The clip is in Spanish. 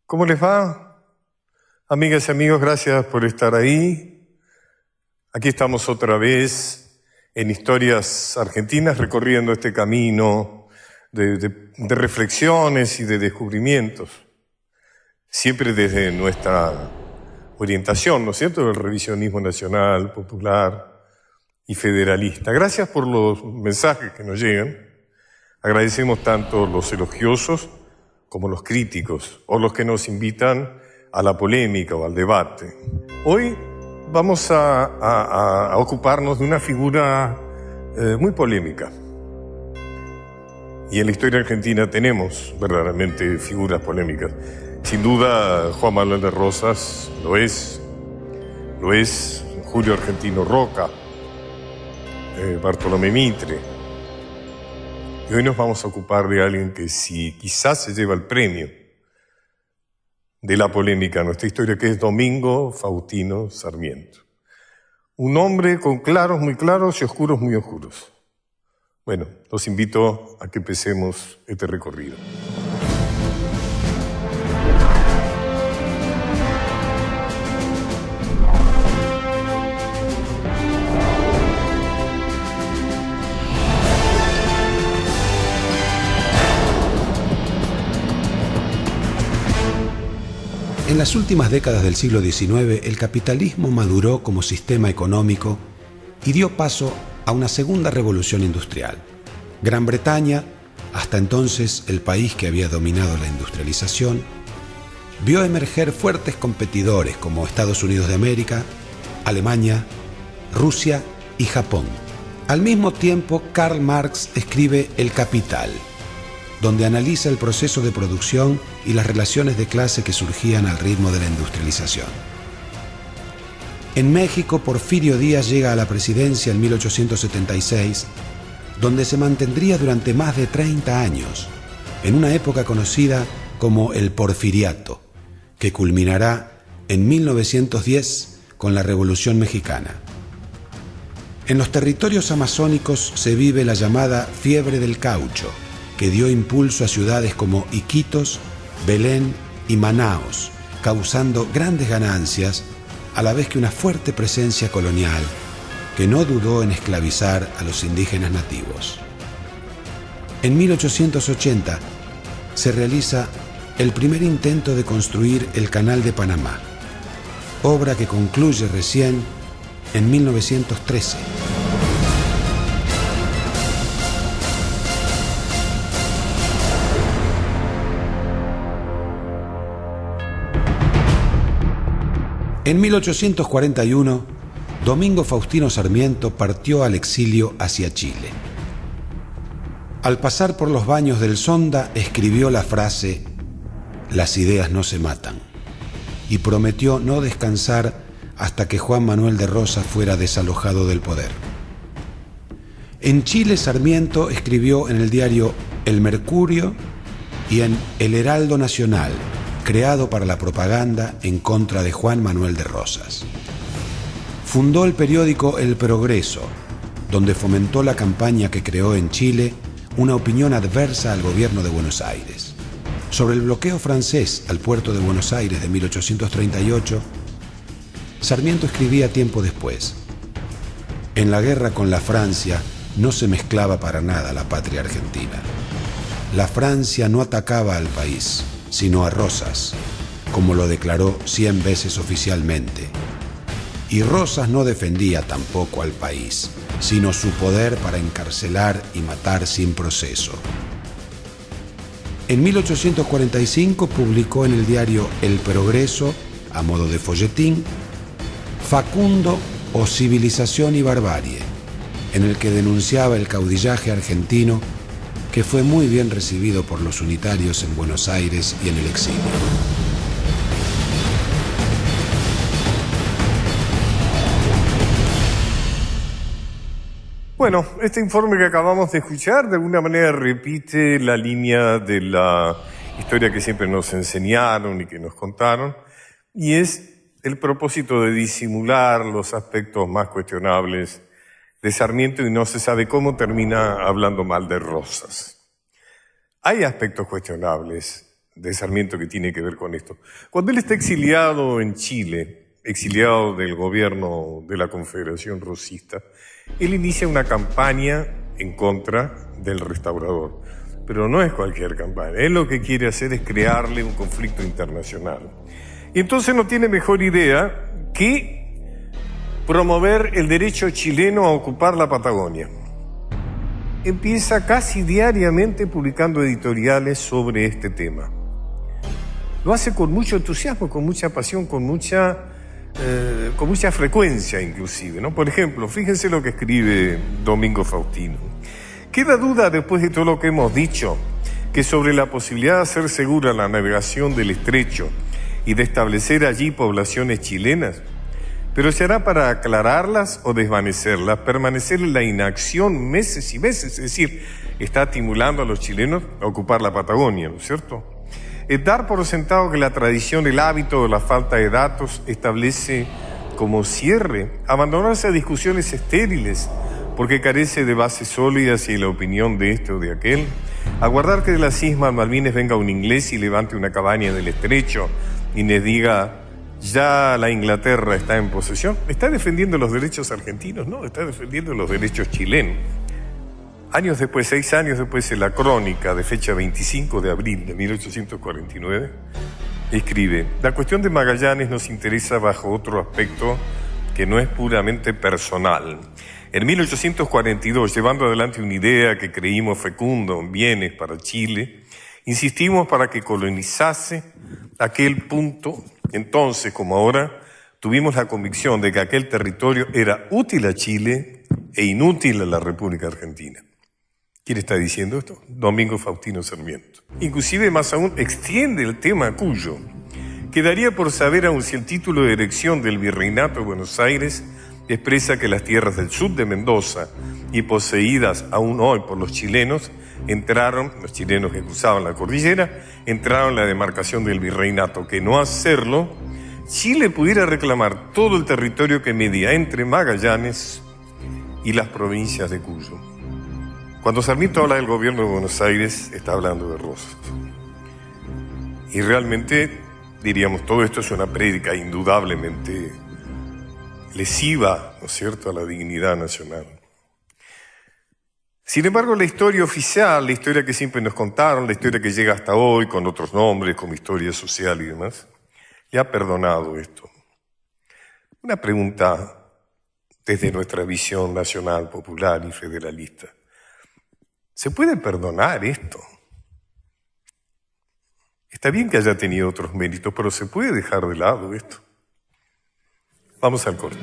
¿Cómo les va? Amigas y amigos, gracias por estar ahí. Aquí estamos otra vez en Historias Argentinas, recorriendo este camino de reflexiones y de descubrimientos, siempre desde nuestra orientación, ¿no es cierto?, del revisionismo nacional, popular y federalista. Gracias por los mensajes que nos llegan. Agradecemos tanto los elogiosos como los críticos, o los que nos invitan a la polémica o al debate. Hoy vamos a ocuparnos de una figura muy polémica. Y en la historia argentina tenemos verdaderamente figuras polémicas. Sin duda, Juan Manuel de Rosas lo es. Julio Argentino Roca, Bartolomé Mitre. Y hoy nos vamos a ocupar de alguien que quizás se lleva el premio de la polémica en nuestra historia, que es Domingo Faustino Sarmiento. Un hombre con claros muy claros y oscuros muy oscuros. Bueno, los invito a que empecemos este recorrido. En las últimas décadas del siglo XIX, el capitalismo maduró como sistema económico y dio paso a una segunda revolución industrial. Gran Bretaña, hasta entonces el país que había dominado la industrialización, vio emerger fuertes competidores como Estados Unidos de América, Alemania, Rusia y Japón. Al mismo tiempo, Karl Marx escribe El Capital, donde analiza el proceso de producción y las relaciones de clase que surgían al ritmo de la industrialización. En México, Porfirio Díaz llega a la presidencia en 1876, donde se mantendría durante más de 30 años, en una época conocida como el Porfiriato, que culminará en 1910 con la Revolución Mexicana. En los territorios amazónicos se vive la llamada fiebre del caucho, que dio impulso a ciudades como Iquitos, Belén y Manaos, causando grandes ganancias, a la vez que una fuerte presencia colonial que no dudó en esclavizar a los indígenas nativos. En 1880 se realiza el primer intento de construir el Canal de Panamá, obra que concluye recién en 1913. En 1841, Domingo Faustino Sarmiento partió al exilio hacia Chile. Al pasar por los baños del Sonda, escribió la frase «Las ideas no se matan» y prometió no descansar hasta que Juan Manuel de Rosas fuera desalojado del poder. En Chile, Sarmiento escribió en el diario El Mercurio y en El Heraldo Nacional, creado para la propaganda en contra de Juan Manuel de Rosas. Fundó el periódico El Progreso, donde fomentó la campaña que creó en Chile una opinión adversa al gobierno de Buenos Aires. Sobre el bloqueo francés al puerto de Buenos Aires de 1838, Sarmiento escribía tiempo después: «En la guerra con la Francia no se mezclaba para nada la patria argentina. La Francia no atacaba al país, sino a Rosas, como lo declaró 100 veces oficialmente. Y Rosas no defendía tampoco al país, sino su poder para encarcelar y matar sin proceso». En 1845 publicó en el diario El Progreso, a modo de folletín, Facundo o Civilización y Barbarie, en el que denunciaba el caudillaje argentino, que fue muy bien recibido por los unitarios en Buenos Aires y en el exilio. Bueno, este informe que acabamos de escuchar de alguna manera repite la línea de la historia que siempre nos enseñaron y que nos contaron, y es el propósito de disimular los aspectos más cuestionables de Sarmiento, y no se sabe cómo termina hablando mal de Rosas. Hay aspectos cuestionables de Sarmiento que tiene que ver con esto. Cuando él está exiliado en Chile, exiliado del gobierno de la Confederación Rosista, él inicia una campaña en contra del restaurador. Pero no es cualquier campaña. Él lo que quiere hacer es crearle un conflicto internacional. Y entonces no tiene mejor idea que promover el derecho chileno a ocupar la Patagonia. Empieza casi diariamente publicando editoriales sobre este tema. Lo hace con mucho entusiasmo, con mucha pasión, con mucha frecuencia inclusive, ¿no? Por ejemplo, fíjense lo que escribe Domingo Faustino. ¿Queda duda después de todo lo que hemos dicho que sobre la posibilidad de hacer segura la navegación del estrecho y de establecer allí poblaciones chilenas? Pero se hará para aclararlas o desvanecerlas, permanecer en la inacción meses y meses, es decir, está estimulando a los chilenos a ocupar la Patagonia, ¿no es cierto? Es dar por sentado que la tradición, el hábito o la falta de datos establece como cierre, abandonarse a discusiones estériles, porque carece de bases sólidas y la opinión de este o de aquel, aguardar que de las Islas Malvinas venga un inglés y levante una cabaña en el estrecho y les diga, ya la Inglaterra está en posesión. Está defendiendo los derechos argentinos, no, está defendiendo los derechos chilenos. Años después, 6 años después, en la crónica de fecha 25 de abril de 1849, escribe, la cuestión de Magallanes nos interesa bajo otro aspecto que no es puramente personal. En 1842, llevando adelante una idea que creímos fecunda en bienes para Chile, insistimos para que colonizase aquel punto. Entonces, como ahora, tuvimos la convicción de que aquel territorio era útil a Chile e inútil a la República Argentina. ¿Quién está diciendo esto? Domingo Faustino Sarmiento. Inclusive, más aún, extiende el tema a Cuyo. Quedaría por saber aún si el título de erección del Virreinato de Buenos Aires expresa que las tierras del sur de Mendoza y poseídas aún hoy por los chilenos, los chilenos que cruzaban la cordillera, entraron en la demarcación del virreinato, que no hacerlo, Chile pudiera reclamar todo el territorio que medía entre Magallanes y las provincias de Cuyo. Cuando Sarmiento habla del gobierno de Buenos Aires, está hablando de Rosas. Y realmente, diríamos, todo esto es una prédica indudablemente lesiva, ¿no es cierto?, a la dignidad nacional. Sin embargo, la historia oficial, la historia que siempre nos contaron, la historia que llega hasta hoy con otros nombres, como historia social y demás, le ha perdonado esto. Una pregunta desde nuestra visión nacional, popular y federalista. ¿Se puede perdonar esto? Está bien que haya tenido otros méritos, pero ¿se puede dejar de lado esto? Vamos al corte.